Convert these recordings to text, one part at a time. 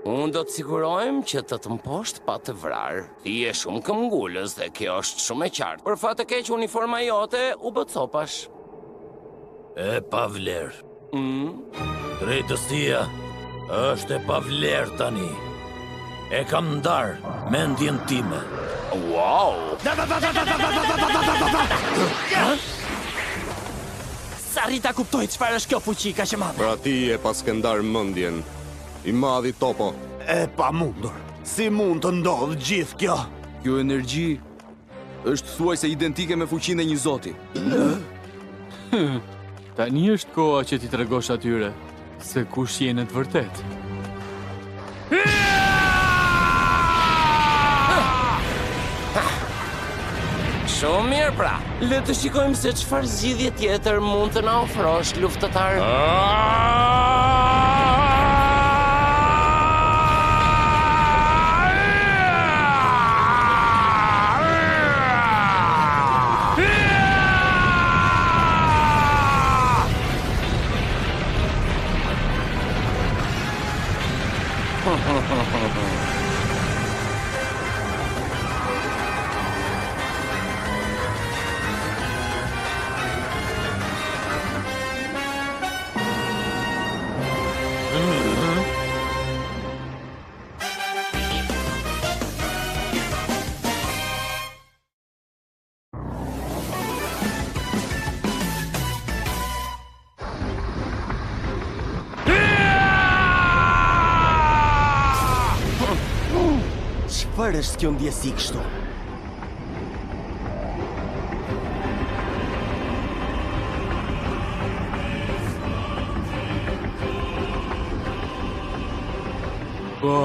Unë do të sigurojmë që të mposht pa të vrarë. Ti je shumë këmbgulës dhe kjo është shumë e qartë. Për fat të keq uniforma jote u bë copash. E pa vlerë. Drejtësia është e pa vlerë tani. E kam ndarë mendjen time. Wow! Sa rita kuptoj çfarë është kjo fuqi kaq e madhe. Pra ti e pas ke ndarë mendjen. I madhi Topo. E pa mundur. Si mund të ndodhë gjithë kjo? Kjo energji është thuajse identike me fuqinë e një zoti. Tani është koha që ti tregosh atyre se kush je në të vërtetë. Shumë mirë pra. Le të shikojmë se çfarë zgjidhje tjetër mund të na ofrosh, luftëtar. Çfarë është kjo ndjesi kështu? Po,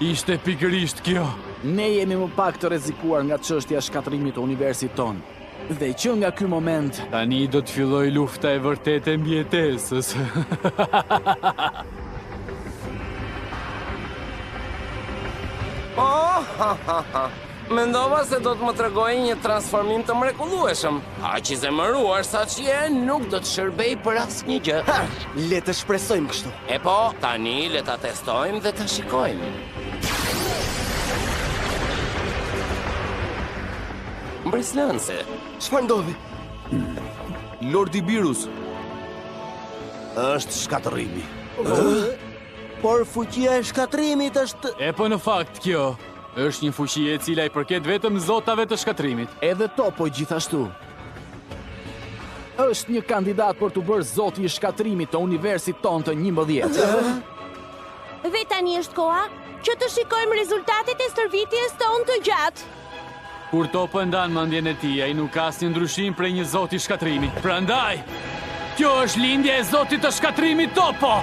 ishte pikërisht kjo. Ne jemi më pak të rrezikuar nga çështja e shkatërimit të universit ton. Dhe që nga ky moment, Tani do të filloj lufta e vërtetë e mbijetesës. Mendova se do të më tregoj një transformim të mrekullueshëm. Aq i zemëruar sa që je, nuk do të shërbej për asnjë gjë. Le të shpresojmë kështu. E po, tani le ta testojmë dhe ta shikojmë. Mbreslënse. Çfarë ndodhi? Lordi Birus. Është shkatërimi. Por fuqia e shkatërimit është... E po në fakt kjo është një fuqi e cila i përket vetëm zotave të shkatërimit. edhe Topo gjithashtu. Është një kandidat për të bërë zoti i shkatërimit të universit ton të 11. Dhe tani është koha që të shikojmë rezultatet e stërvitjes tonë të gjatë. Kur Topo ndan mendjen e tij, ai nuk ka asnjë ndryshim prej një zoti shkatrimi. Prandaj, kjo është lindja e zotit të shkatrimit Topo.